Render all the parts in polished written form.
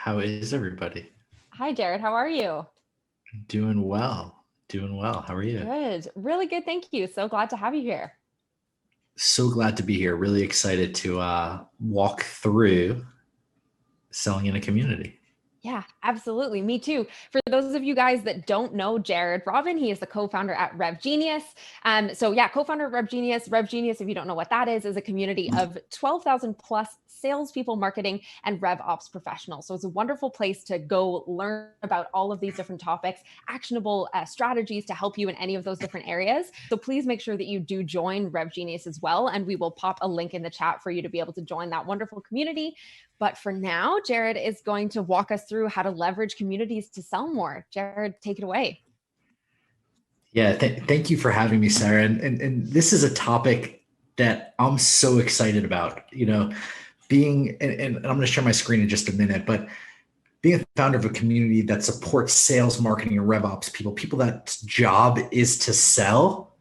How is everybody? Hi, Jared. How are you? Doing well. Doing well. How are you? Good. Really good. Thank you. So glad to have you here. So glad to be here. Really excited to walk through selling in a community. Yeah, absolutely. Me too. For those of you guys that don't know Jared Robin, he is the co-founder at RevGenius. Co-founder of RevGenius. RevGenius, if you don't know what that is a community of 12,000 plus salespeople, marketing, and RevOps professionals. So it's a wonderful place to go learn about all of these different topics, actionable strategies to help you in any of those different areas. So please make sure that you do join RevGenius as well. And we will pop a link in the chat for you to be able to join that wonderful community. But for now, Jared is going to walk us through how to leverage communities to sell more. Jared, take it away. Yeah, thank you for having me, Sarah. And this is a topic that I'm so excited about. And I'm going to share my screen in just a minute, but being a founder of a community that supports sales, marketing, and RevOps people that job is to sell,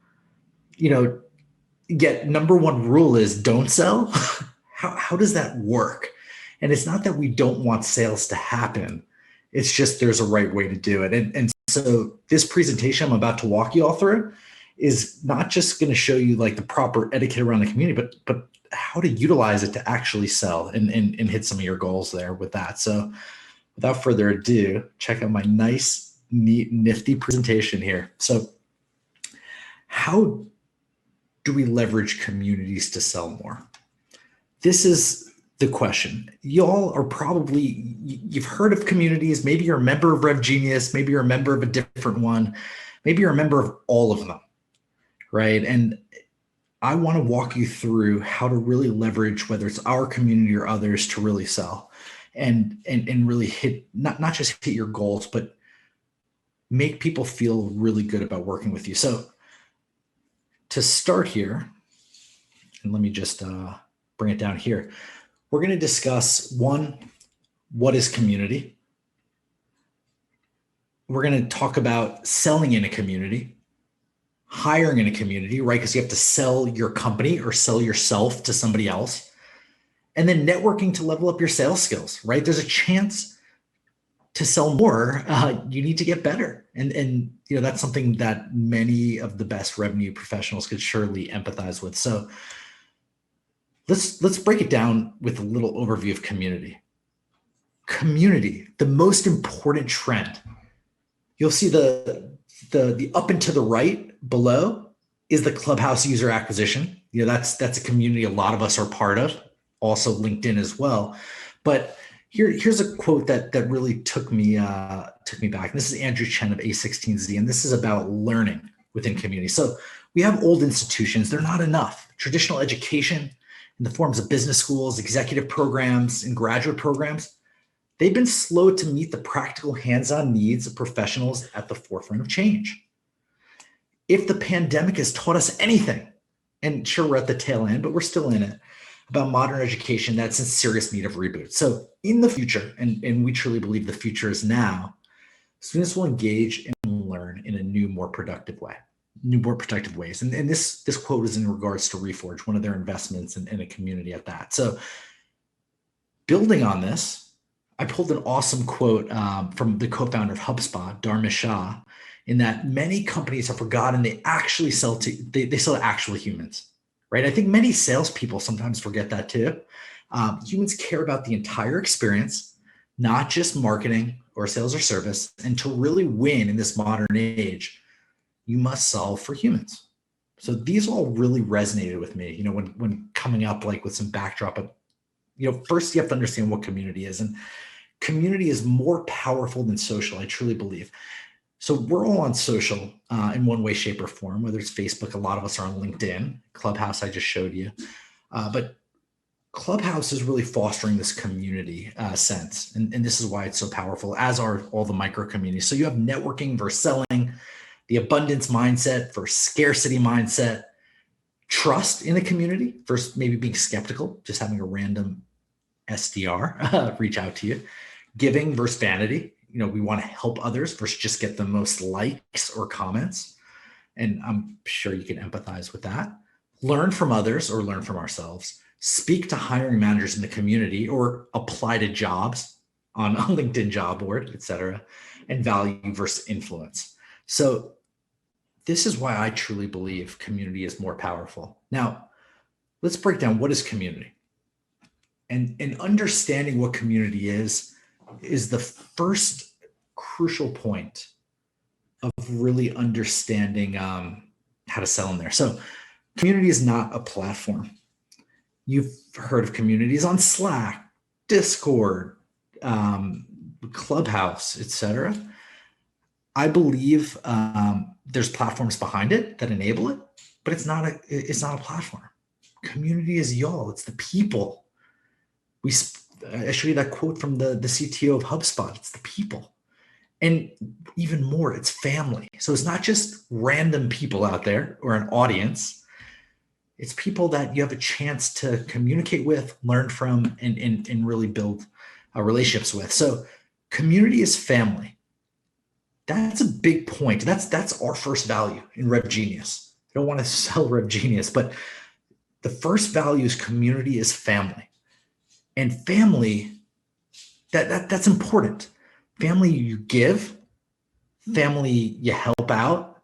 yet number one rule is don't sell. How does that work? And it's not that we don't want sales to happen. It's just there's a right way to do it. And so this presentation I'm about to walk you all through is not just going to show you like the proper etiquette around the community, but how to utilize it to actually sell and hit some of your goals there with that. So without further ado, check out my nice, neat, nifty presentation here. So how do we leverage communities to sell more? This is the question. Y'all are probably, you've heard of communities. Maybe you're a member of RevGenius. Maybe you're a member of a different one. Maybe you're a member of all of them, right? And I want to walk you through how to really leverage, whether it's our community or others, to really sell and really hit, not just hit your goals, but make people feel really good about working with you. So to start here, and let me just bring it down here. We're going to discuss one, what is community? We're going to talk about selling in a community, hiring in a community, right? Because you have to sell your company or sell yourself to somebody else. And then networking to level up your sales skills, right? There's a chance to sell more. You need to get better. And that's something that many of the best revenue professionals could surely empathize with. So let's break it down with a little overview of community. Community, the most important trend. You'll see the up and to the right below is the Clubhouse user acquisition. That's a community a lot of us are part of, also LinkedIn as well. But here's a quote that really took me back. This is Andrew Chen of A16Z, and this is about learning within community. So we have old institutions, they're not enough. Traditional education in the forms of business schools, executive programs, and graduate programs, they've been slow to meet the practical hands-on needs of professionals at the forefront of change. If the pandemic has taught us anything, and sure, we're at the tail end, but we're still in it, about modern education, that's in serious need of reboot. So in the future, and we truly believe the future is now, students will engage and learn in a new, more productive ways. And this quote is in regards to Reforge, one of their investments in a community at that. So building on this, I pulled an awesome quote from the co-founder of HubSpot, Dharmesh Shah, in that many companies have forgotten they actually sell to actual humans, right? I think many salespeople sometimes forget that too. Humans care about the entire experience, not just marketing or sales or service. And to really win in this modern age, you must solve for humans. So these all really resonated with me, when coming up like with some backdrop of, first you have to understand what community is. And community is more powerful than social, I truly believe. So we're all on social in one way, shape, or form, whether it's Facebook, a lot of us are on LinkedIn, Clubhouse, I just showed you. But Clubhouse is really fostering this community sense. And this is why it's so powerful, as are all the micro communities. So you have networking versus selling, the abundance mindset versus scarcity mindset, trust in a community versus maybe being skeptical, just having a random SDR reach out to you, giving versus vanity. We want to help others versus just get the most likes or comments. And I'm sure you can empathize with that. Learn from others or learn from ourselves. Speak to hiring managers in the community or apply to jobs. on a LinkedIn job board, et cetera, and value versus influence. So this is why I truly believe community is more powerful. Now, let's break down what is community. And understanding what community is the first crucial point of really understanding how to sell in there. So community is not a platform. You've heard of communities on Slack, Discord, Clubhouse, etc. I believe there's platforms behind it that enable it, but it's not a platform. Community is y'all. It's the people. I showed you that quote from the CTO of HubSpot. It's the people. And even more, it's family. So it's not just random people out there or an audience. It's people that you have a chance to communicate with, learn from, and really build relationships with. So community is family. That's a big point. That's our first value in RevGenius. I don't want to sell RevGenius, but the first value is community is family. And family, that's important. Family, you give. Family, you help out.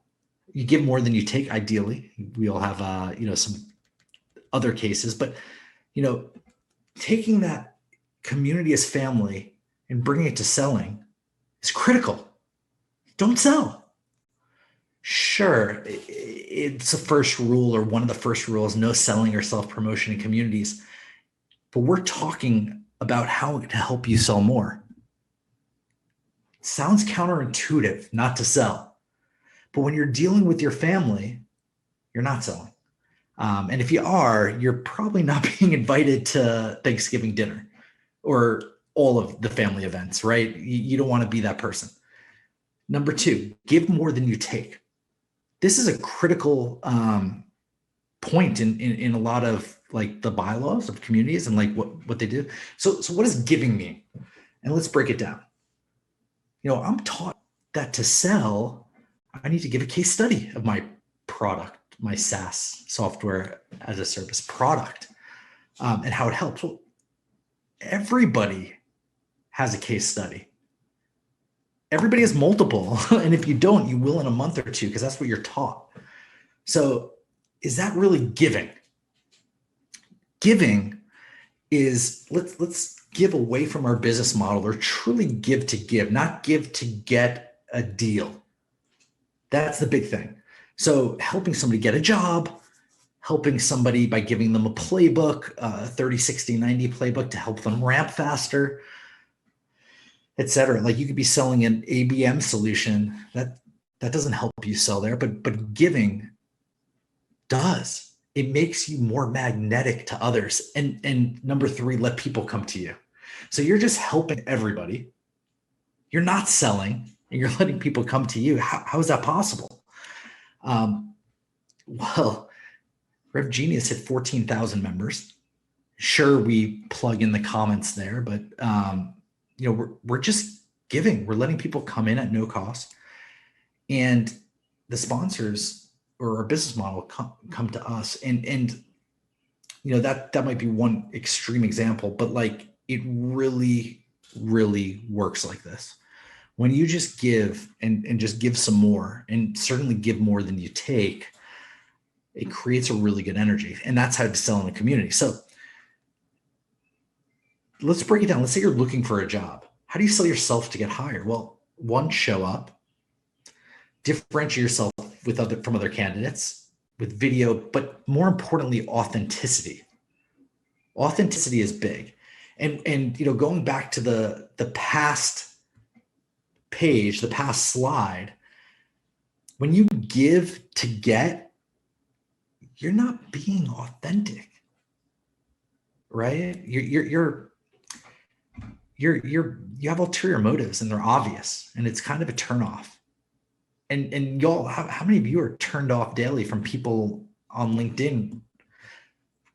You give more than you take, ideally. We all have, some other cases. But, taking that community as family and bringing it to selling is critical. Don't sell. Sure, it's a first rule or one of the first rules, no selling or self-promotion in communities. But we're talking about how to help you sell more. Sounds counterintuitive not to sell. But when you're dealing with your family, you're not selling. And if you are, you're probably not being invited to Thanksgiving dinner or all of the family events, right? You don't want to be that person. Number two, give more than you take. This is a critical point in a lot of like the bylaws of communities and like what they do. So what does giving mean? And let's break it down. I'm taught that to sell, I need to give a case study of my product, my SaaS software as a service product, and how it helps. Well, everybody has a case study. Everybody has multiple. And if you don't, you will in a month or two, because that's what you're taught. So is that really giving? Giving is let's give away from our business model, or truly give, not give to get a deal. That's the big thing. So helping somebody get a job, helping somebody by giving them a playbook, a 30, 60, 90 playbook to help them ramp faster, et cetera. Like you could be selling an ABM solution that doesn't help you sell there, but giving does. It makes you more magnetic to others. And number three, let people come to you. So you're just helping everybody. You're not selling, and you're letting people come to you. How is that possible? Well, RevGenius hit 14,000 members. Sure, we plug in the comments there, but we're just giving. We're letting people come in at no cost, and the sponsors or our business model come to us, and that might be one extreme example, but like it really, really works like this. When you just give and just give some more, and certainly give more than you take, it creates a really good energy. And that's how to sell in a community. So let's break it down. Let's say you're looking for a job. How do you sell yourself to get hired? Well, one, show up, differentiate yourself from other candidates with video, but more importantly, authenticity. Authenticity is big. And going back to the past page, the past slide, when you give to get, you're not being authentic, right? You have ulterior motives, and they're obvious, and it's kind of a turnoff. And y'all, how many of you are turned off daily from people on LinkedIn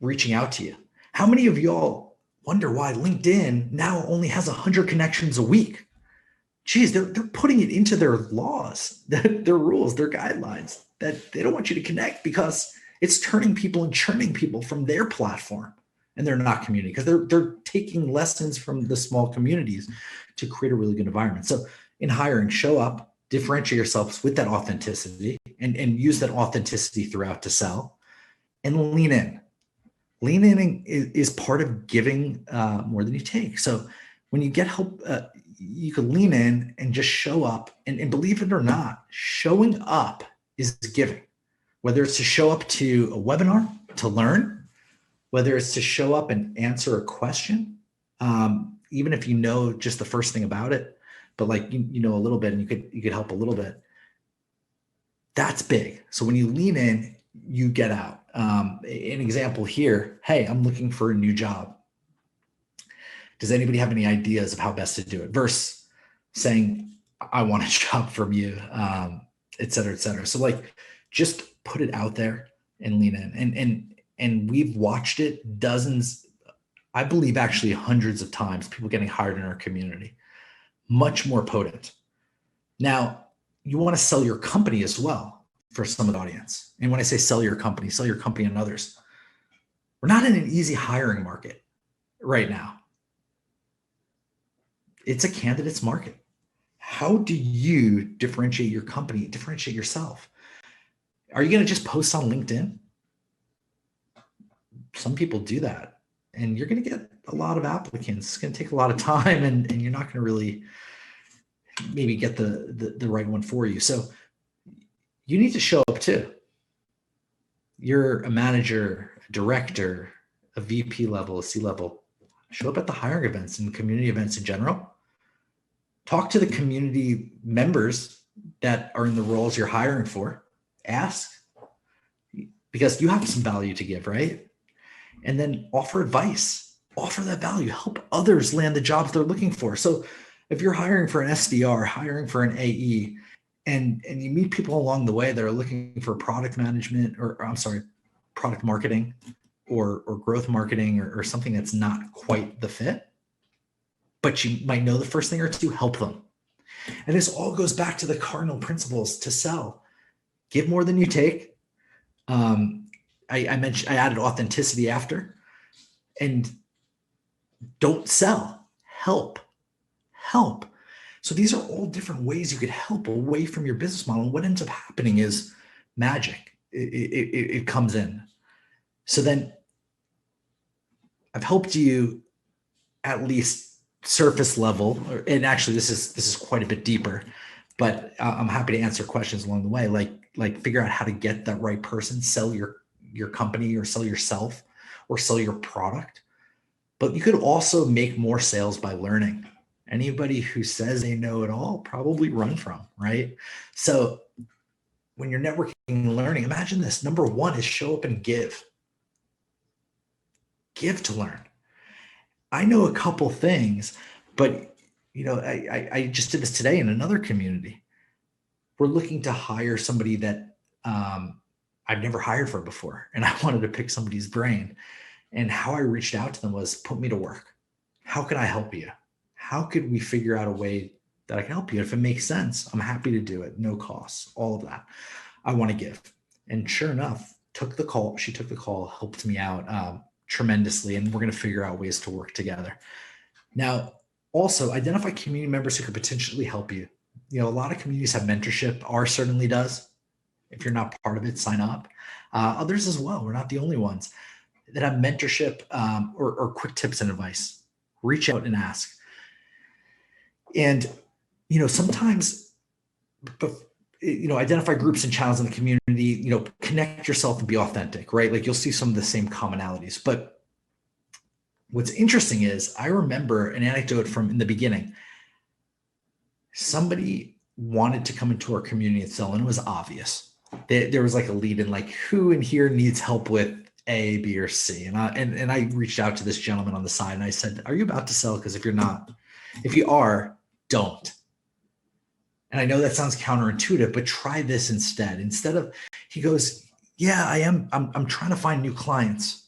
reaching out to you? How many of y'all wonder why LinkedIn now only has 100 connections a week? Geez, they're putting it into their laws, their rules, their guidelines, that they don't want you to connect because it's turning people and churning people from their platform, and they're not community because they're taking lessons from the small communities. to create a really good environment. So in hiring, show up, differentiate yourselves with that authenticity, and use that authenticity throughout to sell, and lean in. Lean in is part of giving more than you take. So when you get help, you can lean in and just show up. And believe it or not, showing up is giving. Whether it's to show up to a webinar to learn, whether it's to show up and answer a question, even if you know just the first thing about it, but like you know a little bit and you could help a little bit. That's big. So when you lean in, you get out. An example here, hey, I'm looking for a new job. Does anybody have any ideas of how best to do it? Versus saying, I want a job from you, et cetera, et cetera. So like, just put it out there and lean in. And we've watched it dozens, I believe actually hundreds of times, people getting hired in our community. Much more potent. Now, you want to sell your company as well for some of the audience. And when I say sell your company and others. We're not in an easy hiring market right now. It's a candidate's market. How do you differentiate your company, differentiate yourself? Are you going to just post on LinkedIn? Some people do that, and you're going to get a lot of applicants. It's going to take a lot of time, and you're not going to really maybe get the right one for you. So you need to show up too. You're a manager, a director, a VP level, a C level. Show up at the hiring events and community events in general. Talk to the community members that are in the roles you're hiring for. Ask, because you have some value to give, right? And then offer advice, offer that value, help others land the jobs they're looking for. So if you're hiring for an SDR, hiring for an AE, and you meet people along the way that are looking for product management, or I'm sorry, product marketing or growth marketing or something that's not quite the fit, but you might know the first thing or two, help them. And this all goes back to the cardinal principles to sell. Give more than you take. I mentioned, I added authenticity after, and don't sell, help. So these are all different ways you could help away from your business model. And what ends up happening is magic. It comes in. So then I've helped you at least surface level, and actually this is quite a bit deeper, but I'm happy to answer questions along the way. Like figure out how to get that right person, sell your company or sell yourself or sell your product. But you could also make more sales by learning. Anybody who says they know it all, probably run from, right? So when you're networking and learning, imagine this. Number one is show up and give. Give to learn. I know a couple things, but I just did this today in another community. We're looking to hire somebody that I've never hired for before, and I wanted to pick somebody's brain. And how I reached out to them was, put me to work. How can I help you? How could we figure out a way that I can help you? If it makes sense, I'm happy to do it. No costs, all of that. I want to give. And sure enough, took the call. She took the call, helped me out tremendously. And we're going to figure out ways to work together. Now, also identify community members who could potentially help you. A lot of communities have mentorship. Ours certainly does. If you're not part of it, sign up. Others as well. We're not the only ones that have mentorship or quick tips and advice. Reach out and ask. And, sometimes, identify groups and channels in the community, connect yourself and be authentic, right? Like you'll see some of the same commonalities. But what's interesting is I remember an anecdote from in the beginning. Somebody wanted to come into our community and sell, and it was obvious. There was like a lead in, like, who in here needs help with A, B, or C? And I reached out to this gentleman on the side and I said, are you about to sell? Because if you're not, if you are, don't. And I know that sounds counterintuitive, but try this instead. He goes, yeah, I am. I'm trying to find new clients.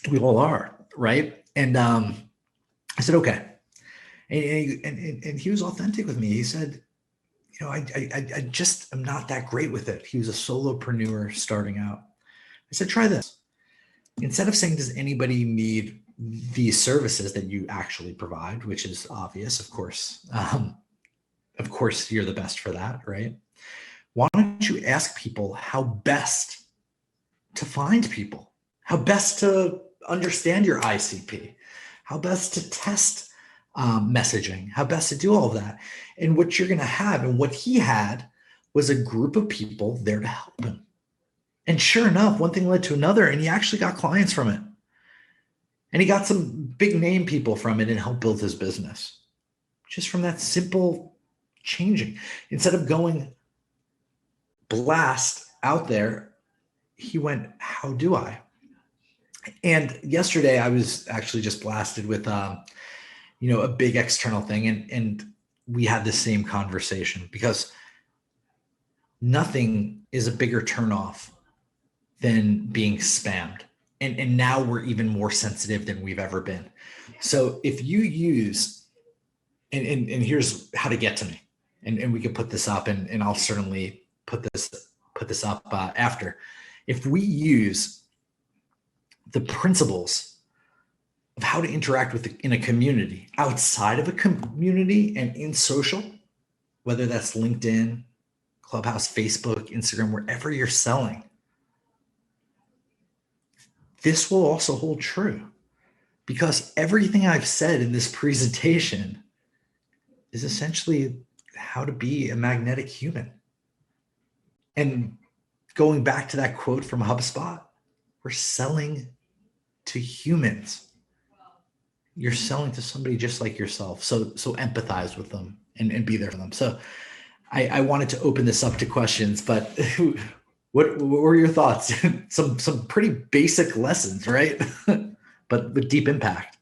We all are, right? And I said, okay. And he was authentic with me. He said, I just am not that great with it. He was a solopreneur starting out. I said, try this. Instead of saying, does anybody need the services that you actually provide, which is obvious, of course. Of course, you're the best for that, right? Why don't you ask people how best to find people, how best to understand your ICP, how best to test messaging, how best to do all of that. And what you're going to have, and what he had, was a group of people there to help him. And sure enough, one thing led to another, and he actually got clients from it. And he got some big name people from it and helped build his business. Just from that simple changing. Instead of going blast out there, he went, how do I? And yesterday I was actually just blasted with, a big external thing. And we had the same conversation, because nothing is a bigger turnoff than being spammed. And now we're even more sensitive than we've ever been. So if you use, and here's how to get to me, and we could put this up, and I'll certainly put this up after. If we use the principles of how to interact in a community, outside of a community, and in social, whether that's LinkedIn, Clubhouse, Facebook, Instagram, wherever you're selling, this will also hold true, because everything I've said in this presentation is essentially how to be a magnetic human. And going back to that quote from HubSpot, we're selling to humans. You're selling to somebody just like yourself. So empathize with them and be there for them. So I wanted to open this up to questions, but what were your thoughts? some pretty basic lessons, right? But with deep impact.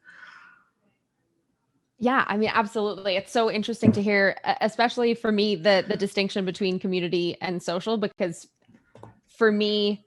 Yeah, I mean, absolutely. It's so interesting to hear, especially for me, the distinction between community and social, because for me,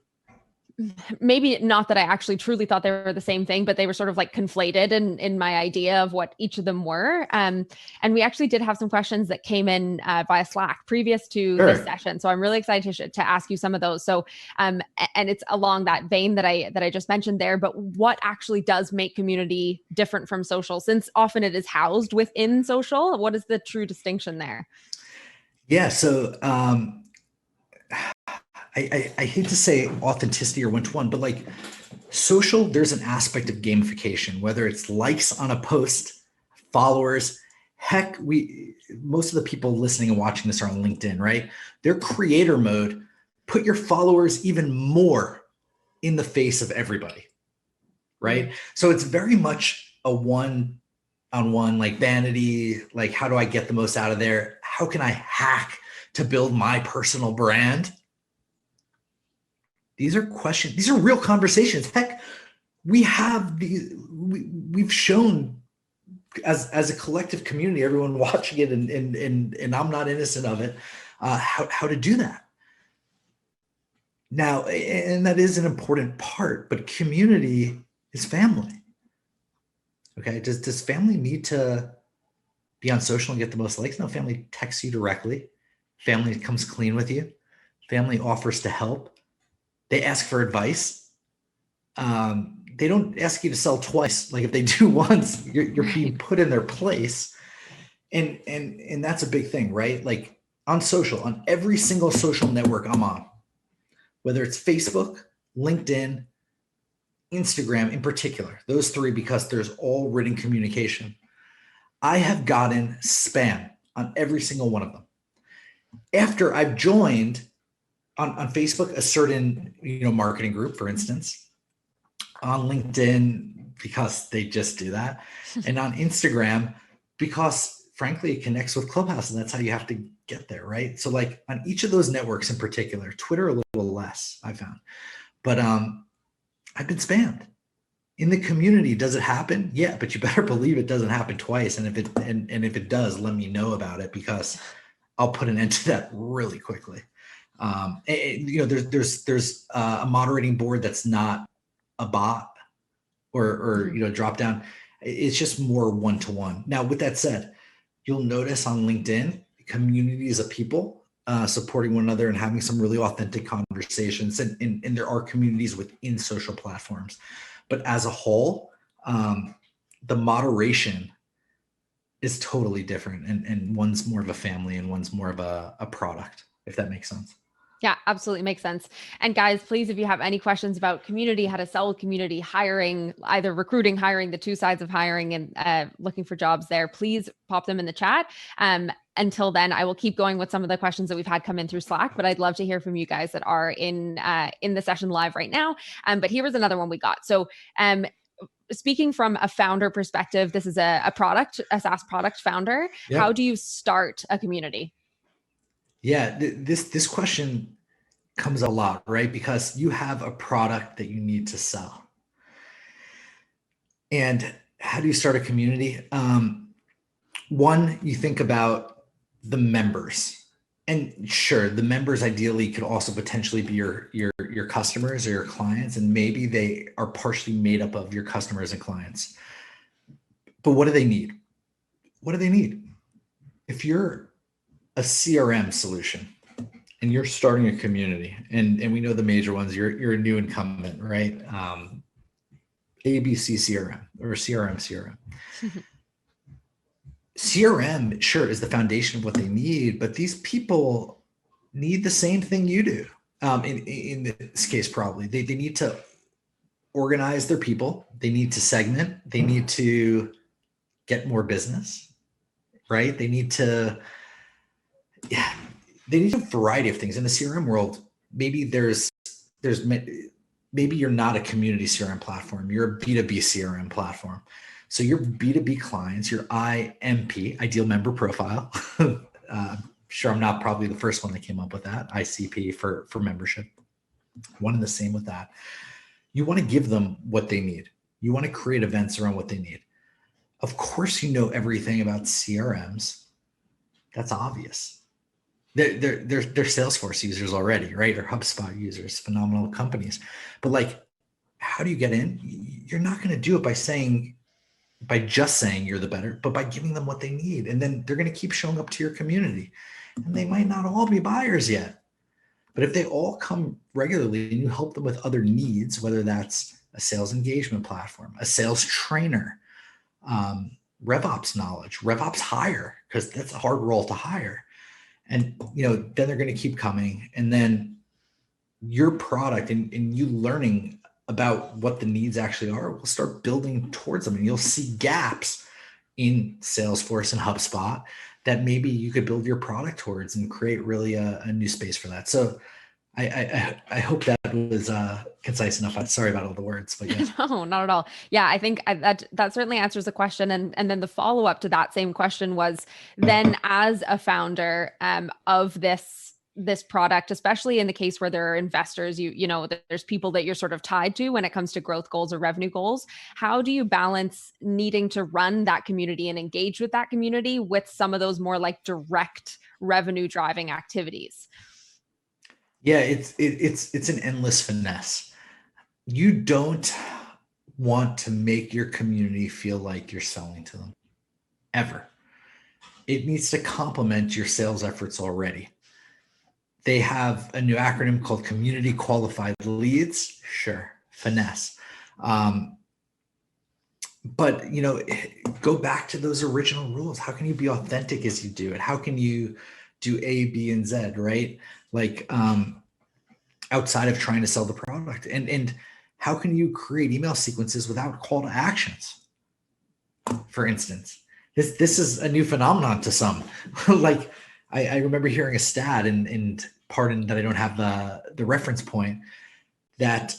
maybe not that I actually truly thought they were the same thing, but they were sort of like conflated in my idea of what each of them were. And we actually did have some questions that came in via Slack previous to this session. So I'm really excited to ask you some of those. So, and it's along that vein that I just mentioned there, but what actually does make community different from social, since often it is housed within social? What is the true distinction there? Yeah. So, I hate to say authenticity or one-to-one, but like social, there's an aspect of gamification, whether it's likes on a post, followers. Heck, most of the people listening and watching this are on LinkedIn, right? They're creator mode. Put your followers even more in the face of everybody, right? Mm-hmm. So it's very much a one-on-one, like vanity, like how do I get the most out of there? How can I hack to build my personal brand? These are questions. These are real conversations. Heck, we've shown as a collective community, everyone watching it, and I'm not innocent of it, how to do that. Now, and that is an important part, but community is family. Okay, does family need to be on social and get the most likes? No, family texts you directly. Family comes clean with you. Family offers to help. They ask for advice. They don't ask you to sell twice. Like if they do once, you're being put in their place. And that's a big thing, right? Like on social, on every single social network I'm on, whether it's Facebook, LinkedIn, Instagram in particular, those three, because there's all written communication. I have gotten spam on every single one of them. After I've joined on Facebook, a certain marketing group, for instance, on LinkedIn, because they just do that, and on Instagram, because frankly, it connects with Clubhouse, and that's how you have to get there, right? So like on each of those networks in particular, Twitter a little less, I found, but I've been spammed. In the community, does it happen? Yeah, but you better believe it doesn't happen twice, and if it does, let me know about it, because I'll put an end to that really quickly. There's a moderating board that's not a bot or drop down. It's just more one-to-one. Now, with that said, you'll notice on LinkedIn, communities of people supporting one another and having some really authentic conversations. And there are communities within social platforms. But as a whole, The moderation is totally different, and one's more of a family and one's more of a product, if that makes sense. Yeah, absolutely makes sense. And guys, please, if you have any questions about community, how to sell community, hiring, either recruiting, hiring, the two sides of hiring and looking for jobs there, please pop them in the chat. Until then, I will keep going with some of the questions that we've had come in through Slack, but I'd love to hear from you guys that are in the session live right now. But here was another one we got. So speaking from a founder perspective, this is a SaaS product founder. Yep. How do you start a community? Yeah, this question comes a lot, right? Because you have a product that you need to sell. And how do you start a community? One, you think about the members. And sure, the members ideally could also potentially be your customers or your clients, and maybe they are partially made up of your customers and clients. But what do they need? What do they need? If you're a CRM solution and you're starting a community, and we know the major ones, you're a new incumbent, right? ABC CRM or CRM. CRM, sure, is the foundation of what they need, but these people need the same thing you do. In this case, probably they need to organize their people. They need to segment. They need to get more business, right? They need a variety of things in the CRM world. Maybe maybe you're not a community CRM platform. You're a B2B CRM platform. So your B2B clients, your IMP, ideal member profile. Sure, I'm not probably the first one that came up with that. ICP for membership. One and the same with that. You want to give them what they need. You want to create events around what they need. Of course, you know everything about CRMs. That's obvious. They're Salesforce users already, right? Or HubSpot users, phenomenal companies. But like, how do you get in? You're not going to do it by just saying you're the better, but by giving them what they need. And then they're going to keep showing up to your community. And they might not all be buyers yet. But if they all come regularly and you help them with other needs, whether that's a sales engagement platform, a sales trainer, RevOps knowledge, RevOps hire, because that's a hard role to hire. And then they're going to keep coming. And then your product and you learning about what the needs actually are will start building towards them. And you'll see gaps in Salesforce and HubSpot that maybe you could build your product towards and create really a new space for that. So I hope that was concise enough. Sorry about all the words, but yeah. No, not at all. Yeah, I think that certainly answers the question. And then the follow up to that same question was then as a founder of this product, especially in the case where there are investors, there's people that you're sort of tied to when it comes to growth goals or revenue goals. How do you balance needing to run that community and engage with that community with some of those more like direct revenue driving activities? Yeah, it's an endless finesse. You don't want to make your community feel like you're selling to them ever. It needs to complement your sales efforts already. They have a new acronym called Community Qualified Leads. Sure, finesse. But go back to those original rules. How can you be authentic as you do it? How can you do A, B, and Z, right? Like outside of trying to sell the product, and how can you create email sequences without call to actions? For instance, this is a new phenomenon to some. Like I remember hearing a stat, and pardon that I don't have the reference point, that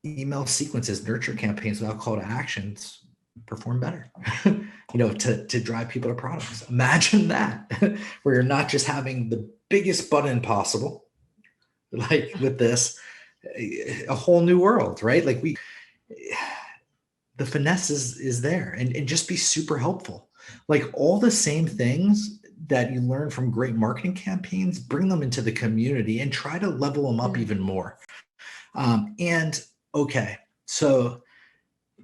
email sequences, nurture campaigns without call to actions perform better, to drive people to products. Imagine that, where you're not just having the biggest button possible, like with this, a whole new world, right? Like the finesse is there, and just be super helpful. Like all the same things that you learn from great marketing campaigns, bring them into the community and try to level them up even more. So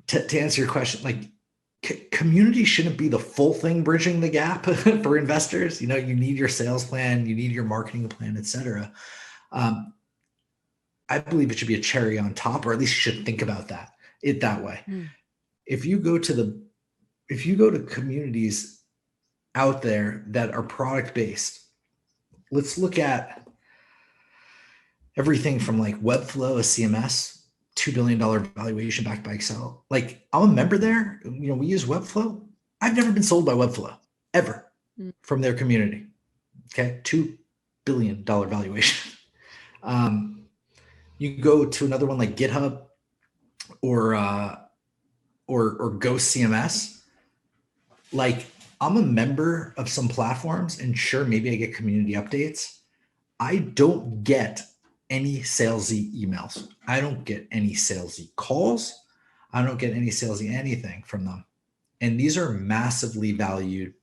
to answer your question, like community shouldn't be the full thing bridging the gap for investors. You need your sales plan, you need your marketing plan, et cetera. I believe it should be a cherry on top, or at least you should think about that. it that way. Mm. If you go to communities out there that are product based, let's look at everything from like Webflow, a CMS, $2 billion valuation backed by Excel. Like, I'm a member there. We use Webflow. I've never been sold by Webflow ever from their community. Okay. $2 billion valuation. You go to another one like GitHub or Ghost CMS. Like, I'm a member of some platforms, and sure, maybe I get community updates. I don't get any salesy emails. I don't get any salesy calls. I don't get any salesy anything from them. And these are massively valued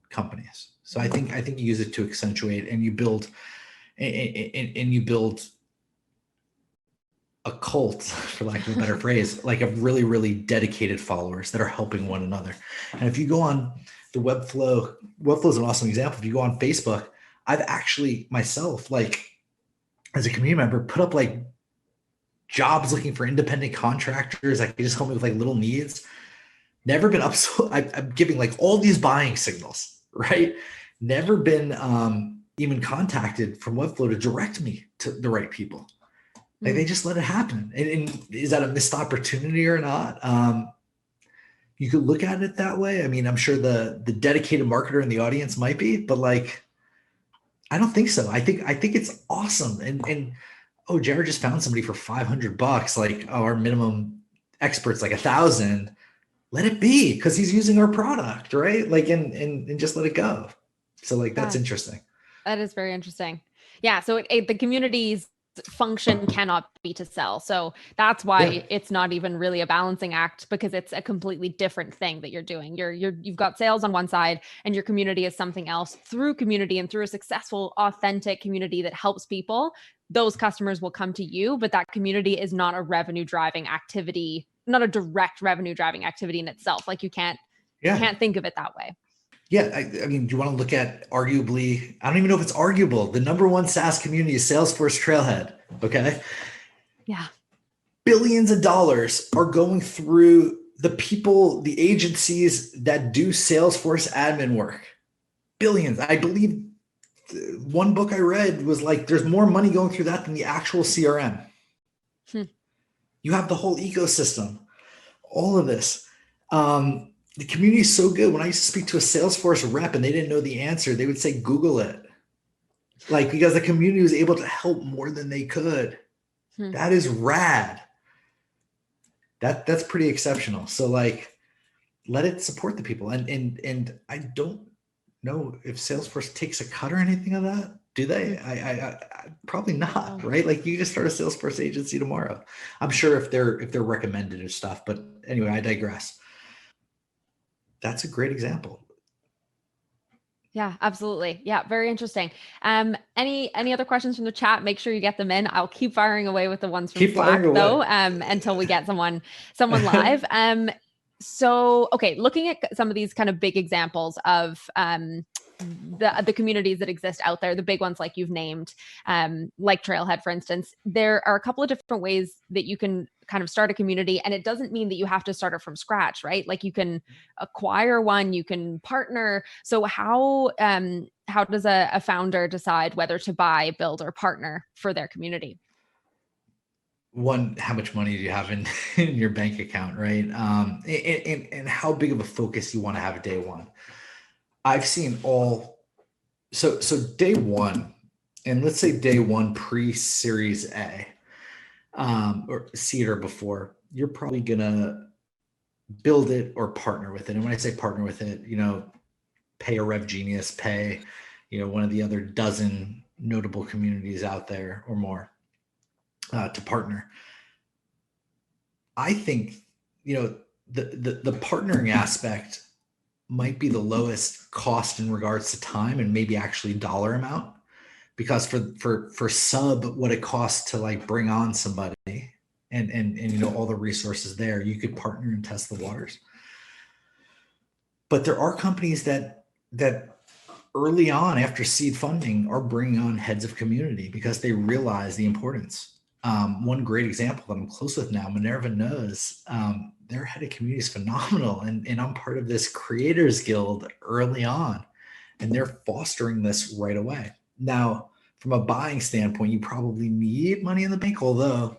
companies. So I think you use it to accentuate, and you build a cult, for lack of a better phrase, like of really, really dedicated followers that are helping one another. And if you go on the Webflow is an awesome example. If you go on Facebook, I've actually myself, like as a community member, put up like jobs looking for independent contractors that can just help me with like little needs. Never been up. So I'm giving like all these buying signals, right? Never been even contacted from Webflow to direct me to the right people. Like, they just let it happen. And is that a missed opportunity or not? You could look at it that way. I mean, I'm sure the dedicated marketer in the audience might be, but like, I don't think so. I think it's awesome. And oh, Jared just found somebody for $500. Like, oh, our minimum expert's like 1,000. Let it be, because he's using our product, right? Like, and just let it go. So like, that's interesting. That is very interesting. Yeah. So the community's function cannot be to sell. So that's why it's not even really a balancing act, because it's a completely different thing that you're doing. You've got sales on one side, and your community is something else. Through community and through a successful, authentic community that helps people, those customers will come to you, but that community is not a revenue driving activity, not a direct revenue driving activity in itself. Like, you can't think of it that way. Yeah. I mean, do you want to look at arguably, I don't even know if it's arguable, the number one SaaS community is Salesforce Trailhead. Okay. Yeah. Billions of dollars are going through the people, the agencies that do Salesforce admin work. Billions. I believe one book I read was like, there's more money going through that than the actual CRM. You have the whole ecosystem, all of this. The community is so good. When I used to speak to a Salesforce rep and they didn't know the answer, they would say, Google it. Like, because the community was able to help more than they could. That is rad. That's pretty exceptional. So like, let it support the people. And I don't know if Salesforce takes a cut or anything of that. Do they? I probably not, right? Like, you just start a Salesforce agency tomorrow. I'm sure if they're recommended or stuff, but anyway, I digress. That's a great example. Yeah, absolutely. Yeah, very interesting. Any other questions from the chat? Make sure you get them in. I'll keep firing away with the ones from Slack though, until we get someone live. So, okay, looking at some of these kind of big examples of the communities that exist out there, the big ones like you've named, like Trailhead, for instance, there are a couple of different ways that you can kind of start a community. And it doesn't mean that you have to start it from scratch, right? Like, you can acquire one, you can partner. So how does a founder decide whether to buy, build, or partner for their community? One, how much money do you have in your bank account, right? And how big of a focus you want to have day one. I've seen so day one, and let's say day one pre-Series A, or seed or before, you're probably gonna build it or partner with it. And when I say partner with it, pay a RevGenius, pay, one of the other dozen notable communities out there or more to partner. I think, the partnering aspect might be the lowest cost in regards to time and maybe actually dollar amount, because for sub what it costs to like bring on somebody and all the resources there, you could partner and test the waters. But there are companies that early on after seed funding are bringing on heads of community because they realize the importance. One great example that I'm close with now, Minerva knows, their head of community is phenomenal. And I'm part of this creators guild early on, and they're fostering this right away. Now, from a buying standpoint, you probably need money in the bank, although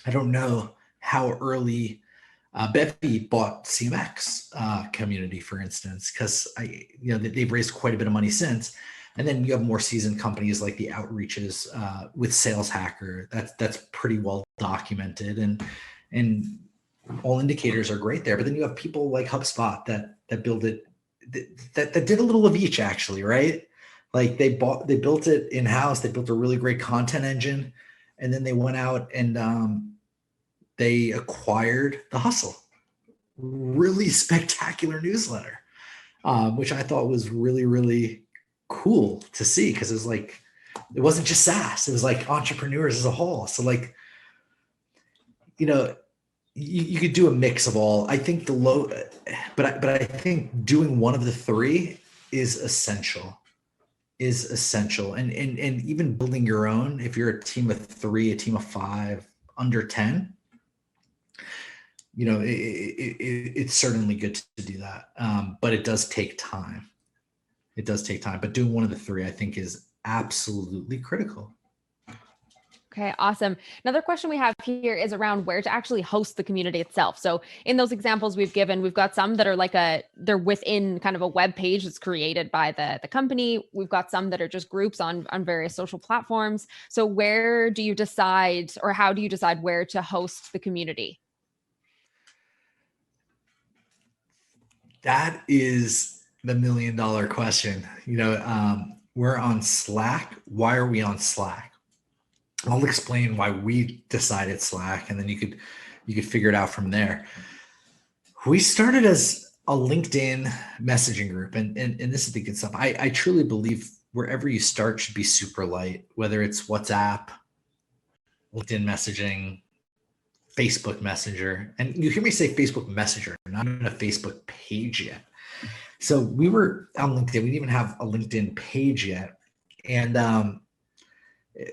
I don't know how early Bevy bought CMX community, for instance, because they've raised quite a bit of money since. And then you have more seasoned companies like the Outreaches with Sales Hacker. That's pretty well documented, and all indicators are great there. But then you have people like HubSpot that build it, that did a little of each, actually, right? Like they built it in house. They built a really great content engine, and then they went out and they acquired The Hustle, really spectacular newsletter, which I thought was really, really cool to see, because it wasn't just SaaS, it was like entrepreneurs as a whole. So you could do a mix of all. I think but I think doing one of the three is essential. And even building your own, if you're a team of 3, a team of 5, under 10, it's certainly good to do that. But it does take time. But doing one of the three, I think, is absolutely critical. Okay, awesome. Another question we have here is around where to actually host the community itself. So in those examples we've given, we've got some that are they're within kind of a web page that's created by the company. We've got some that are just groups on various social platforms. So where do you decide, or how do you decide where to host the community? That is the $1 million question. We're on Slack. Why are we on Slack? I'll explain why we decided Slack, and then you could figure it out from there. We started as a LinkedIn messaging group, and this is the good stuff. I truly believe wherever you start should be super light, whether it's WhatsApp, LinkedIn messaging, Facebook Messenger. And you hear me say Facebook Messenger, not even a Facebook page yet. So we were on LinkedIn. We didn't even have a LinkedIn page yet. And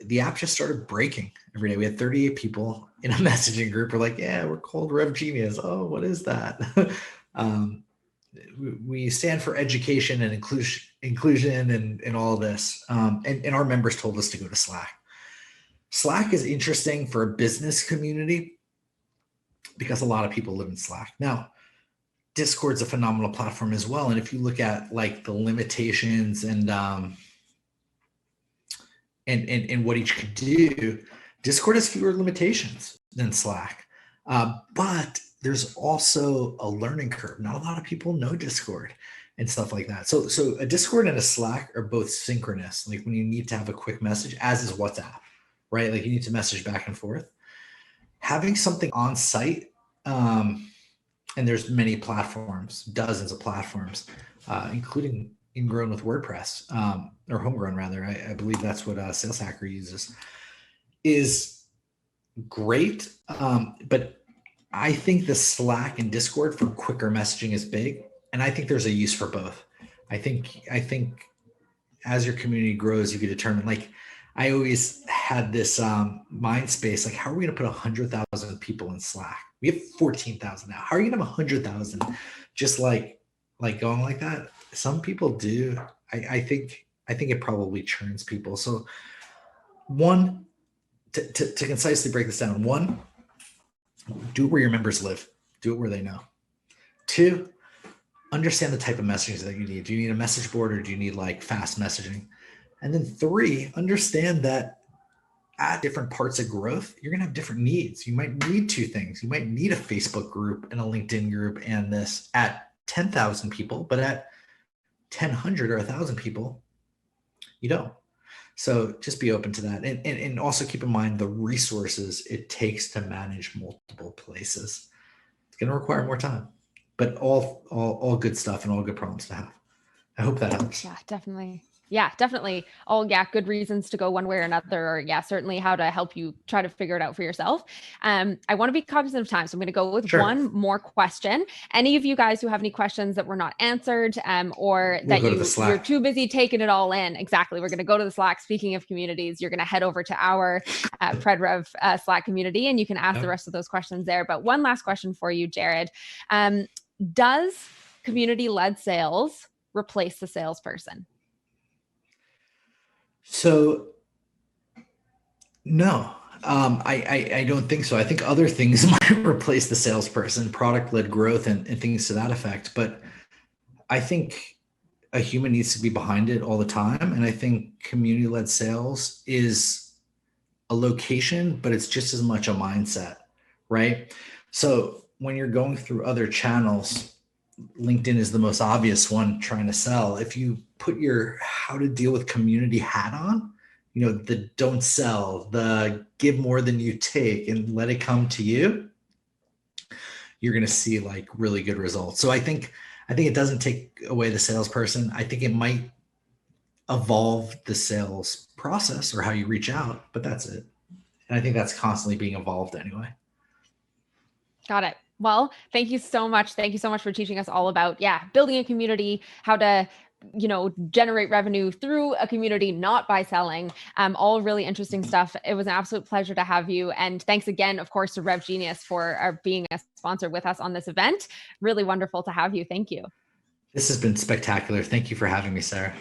the app just started breaking every day. We had 38 people in a messaging group. We're like, yeah, we're called RevGenius. Oh, what is that? We stand for education and inclusion and all this. And our members told us to go to Slack. Slack is interesting for a business community because a lot of people live in Slack. Now, Discord's a phenomenal platform as well. And if you look at the limitations and what each could do, Discord has fewer limitations than Slack. But there's also a learning curve. Not a lot of people know Discord and stuff like that. So a Discord and a Slack are both synchronous. Like when you need to have a quick message, as is WhatsApp, right? Like you need to message back and forth. Having something on site, and there's many platforms, dozens of platforms, including ingrown with WordPress, or homegrown rather. I believe that's what Sales Hacker uses, is great. But I think the Slack and Discord for quicker messaging is big. And I think there's a use for both. I think as your community grows, you can determine, I always had this mind space, how are we going to put 100,000 people in Slack? We have 14,000 now. How are you going to have 100,000 just like going like that? Some people do. I think it probably churns people. So one, to concisely break this down, one, do it where your members live. Do it where they know. Two, understand the type of messaging that you need. Do you need a message board, or do you need fast messaging? And then three, understand that at different parts of growth, you're going to have different needs. You might need two things. You might need a Facebook group and a LinkedIn group and this at 10,000 people, but at 1,000 or 1,000 people, you don't. So just be open to that. And also keep in mind the resources it takes to manage multiple places. It's going to require more time, but all good stuff and all good problems to have. I hope that helps. Yeah, definitely. Yeah, definitely. Oh, yeah, good reasons to go one way or another, or yeah, certainly how to help you try to figure it out for yourself. I want to be cognizant of time, so I'm going to go with Sure. one more question. Any of you guys who have any questions that were not answered, or We'll that go to the you're Slack. too busy taking it all in, exactly. We're going to go to the Slack. Speaking of communities, you're going to head over to our PredRev Slack community, and you can ask the rest of those questions there. But one last question for you, Jared: does community-led sales replace the salesperson? So no, I don't think so. I think other things might replace the salesperson, product-led growth and things to that effect. But I think a human needs to be behind it all the time. And I think community-led sales is a location, but it's just as much a mindset, right? So when you're going through other channels, LinkedIn is the most obvious one trying to sell. If you put your how to deal with community hat on, the don't sell, the give more than you take and let it come to you, you're going to see like really good results. So I think it doesn't take away the salesperson. I think it might evolve the sales process or how you reach out, but that's it. And I think that's constantly being evolved anyway. Got it. Well, thank you so much. Thank you so much for teaching us all about, building a community, how to, generate revenue through a community, not by selling. All really interesting stuff. It was an absolute pleasure to have you. And thanks again, of course, to RevGenius for being a sponsor with us on this event. Really wonderful to have you. Thank you. This has been spectacular. Thank you for having me, Sarah.